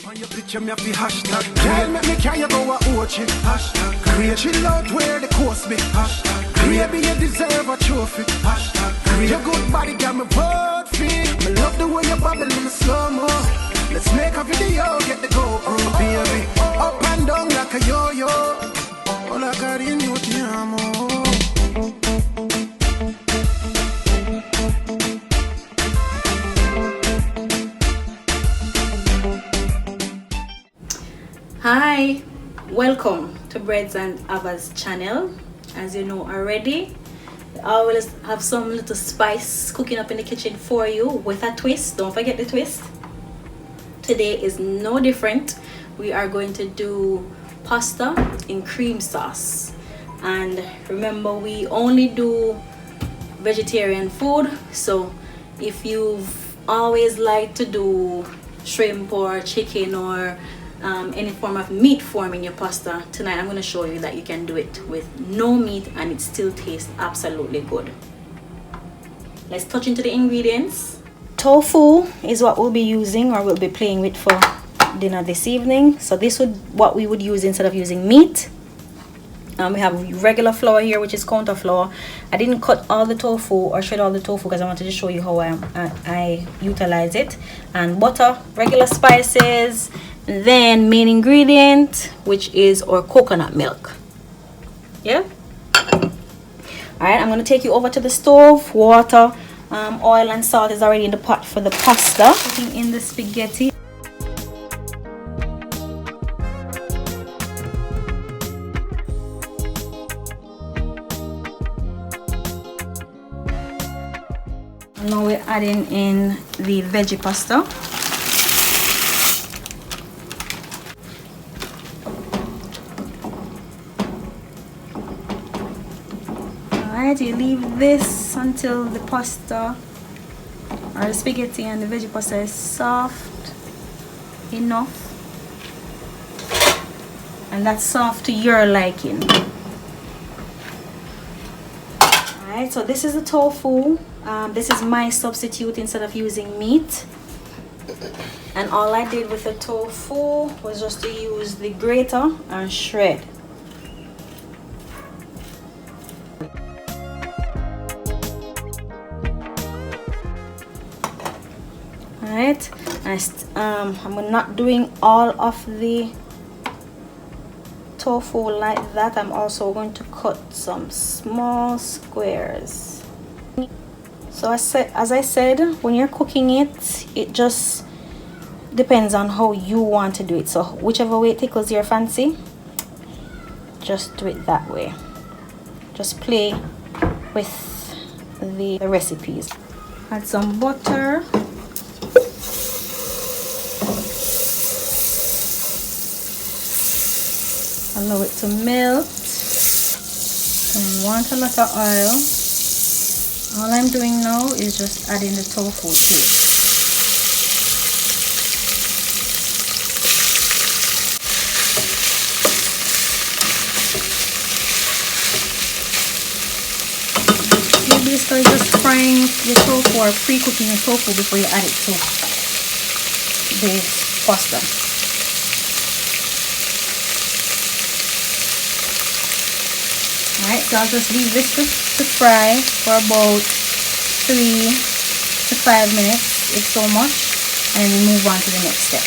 On your picture, me happy hashtag. Girl, make me carry you go a ocean. Hashtag. Create chill out where the coast be. Hashtag. Baby, you deserve a trophy. Hashtag. Your good body got me vote for. Me love the way you bubble in the slow-mo. Let's make a video, get the GoPro, baby. Up and down like a yo-yo. Hola, cariño, te amo. Hi, welcome to Breads and Ava's channel. As you know already, I always have some little spice cooking up in the kitchen for you with a twist. Don't forget the twist. Today is no different. We are going to do pasta in cream sauce. And remember, we only do vegetarian food. So if you've always liked to do shrimp or chicken or any form of meat form in your pasta, tonight I'm going to show you that you can do it with no meat and it still tastes absolutely good. Let's touch into the ingredients. Tofu is what we'll be using, or we'll be playing with for dinner this evening. So this would what we would use instead of using meat. We have regular flour here, which is counter flour. I didn't cut all the tofu or shred all the tofu because I wanted to show you how I utilize it. And butter, regular spices, then main ingredient, which is our coconut milk. Yeah. All right, I'm going to take you over to the stove. Water, oil and salt is already in the pot for the pasta. Putting in the spaghetti. Now we're adding in the veggie pasta. Alright, you leave this until the pasta or the spaghetti and the veggie pasta is soft enough, and that's soft to your liking. Alright, so this is the tofu. This is my substitute instead of using meat. And all I did with the tofu was just to use the grater and shred. Alright, I'm not doing all of the tofu like that. I'm also going to cut some small squares. So as I said, when you're cooking it, it just depends on how you want to do it. So whichever way it tickles your fancy, just do it that way. Just play with the recipes. Add some butter. Allow it to melt. Don't want a lot of oil. All I'm doing now is just adding the tofu to it. You basically just frying the tofu or pre-cooking the tofu before you add it to the pasta. Alright, so I'll just leave this to fry for about 3 to 5 minutes, if so much, and then we move on to the next step.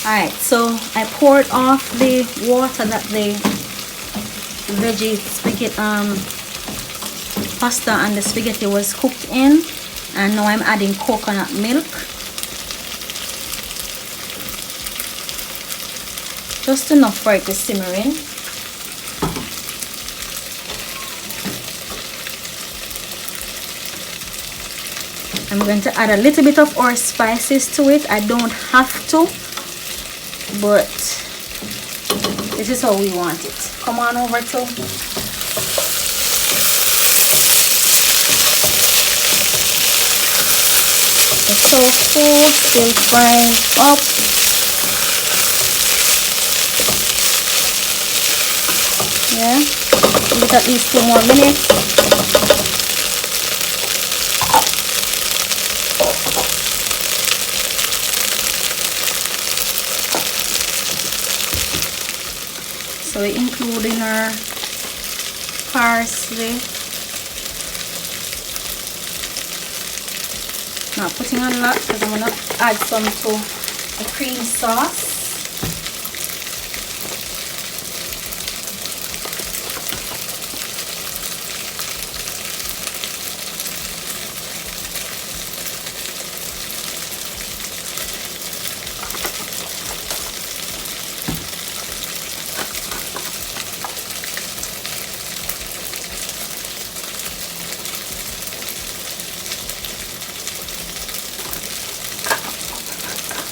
Alright, so I poured off the water that the veggie spaghetti, pasta and the spaghetti was cooked in, and now I'm adding coconut milk. Just enough for it to simmer in. I'm going to add a little bit of our spices to it. I don't have to, but this is how we want it. Come on over to the tofu, still frying up. Yeah, give it at least 2 more minutes. So we're including our parsley. Not putting a lot because I'm going to add some to the cream sauce.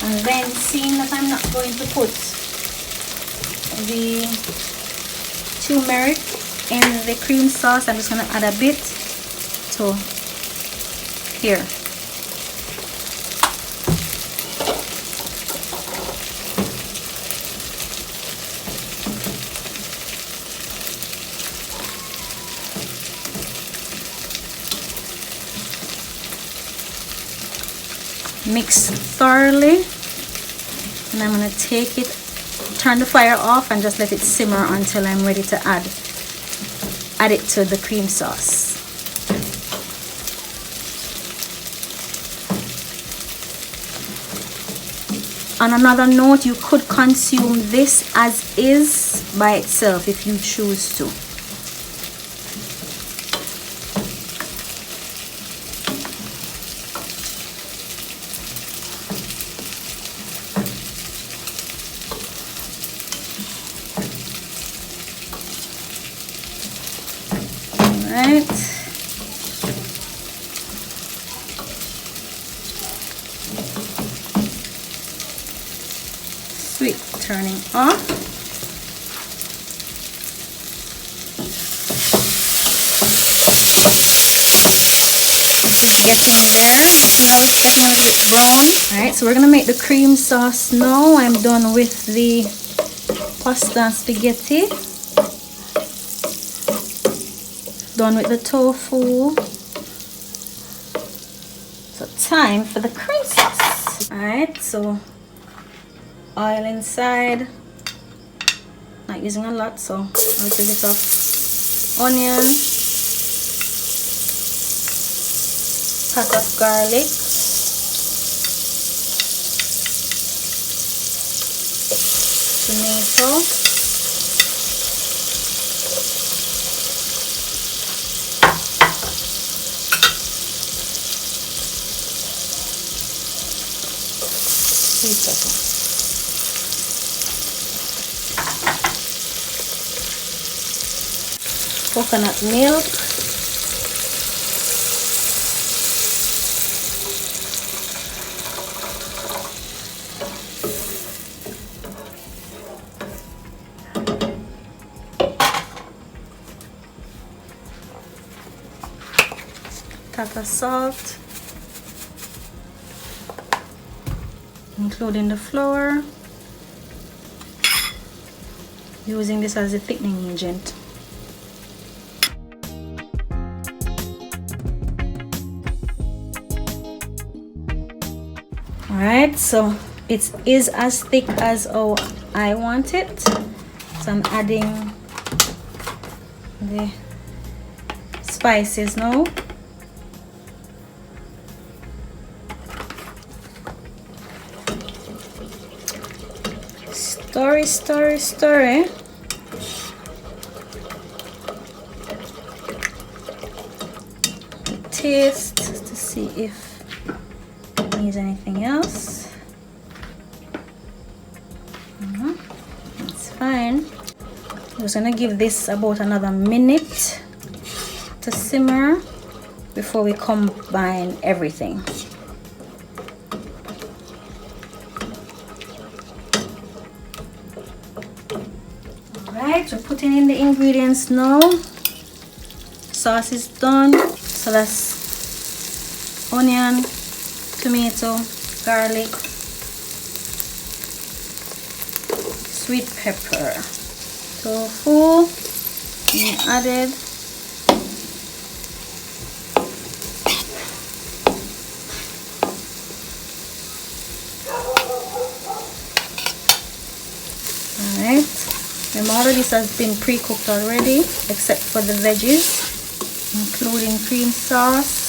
And then, seeing that I'm not going to put the turmeric in the cream sauce, I'm just going to add a bit to here. Mix thoroughly, and I'm going to take it, turn the fire off, and just let it simmer until I'm ready to add it to the cream sauce. On another note, you could consume this as is by itself if you choose to. Right. Sweet, turning off. This is getting there. Now it's getting a little bit brown. Alright, so we're gonna make the cream sauce now. I'm done with the pasta and spaghetti. Done with the tofu. So time for the cream sauce. Alright, so oil inside. Not using a lot, so a little bit of onion, pot of garlic, tomato, sweet pepper. Coconut milk, Tata salt, including the flour, using this as a thickening agent. Alright, so it is as thick as how I want it. So I'm adding the spices now. Stir, stir, stir. Taste to see if it needs anything else. It's fine. I'm just gonna give this about another minute to simmer before we combine everything. Alright, we're putting in the ingredients now. Sauce is done. So that's onion, tomato, garlic, sweet pepper, tofu added, alright, Remember, this has been pre-cooked already, except for the veggies, including cream sauce.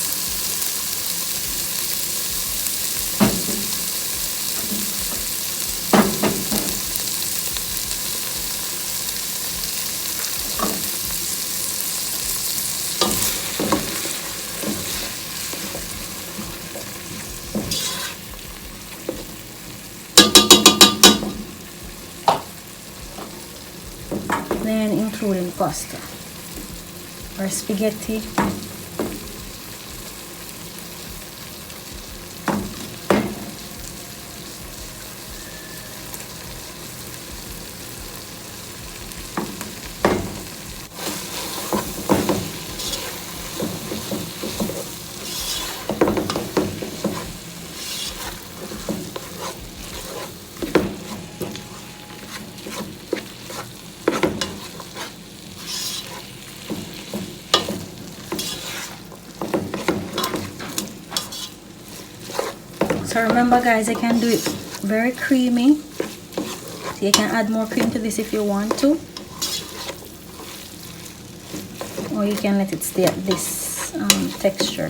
Then including pasta or spaghetti. So remember guys, you can do it very creamy. So you can add more cream to this if you want to, or you can let it stay at this texture.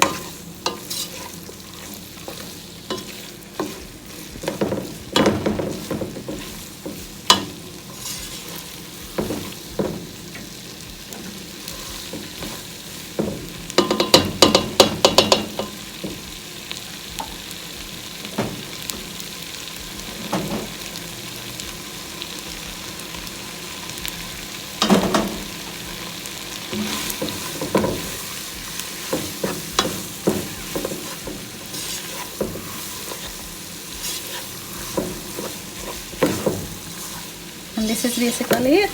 And this is basically it.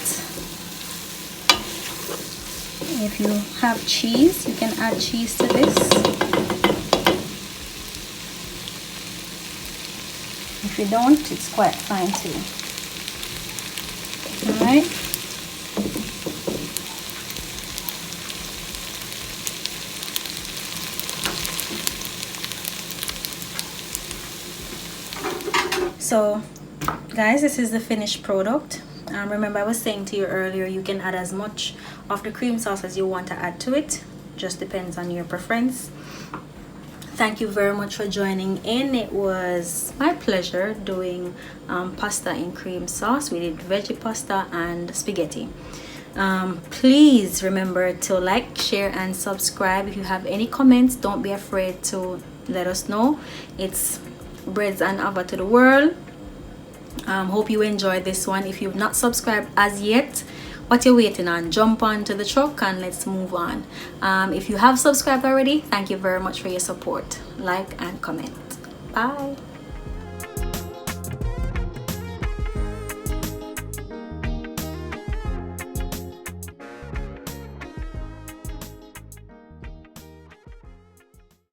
If you have cheese, you can add cheese to this. If you don't, it's quite fine too. Alright. So guys, this is the finished product. Remember I was saying to you earlier, you can add as much of the cream sauce as you want to add to it. Just depends on your preference. Thank you very much for joining in. It was my pleasure doing pasta in cream sauce. We did veggie pasta and spaghetti. Please remember to like, share and subscribe. If you have any comments, don't be afraid to let us know. It's Breads and Ava to the world. Hope you enjoyed this one. If you've not subscribed as yet, what you're waiting on? Jump onto the truck and let's move on. If you have subscribed already, thank you very much for your support. Like and comment. Bye.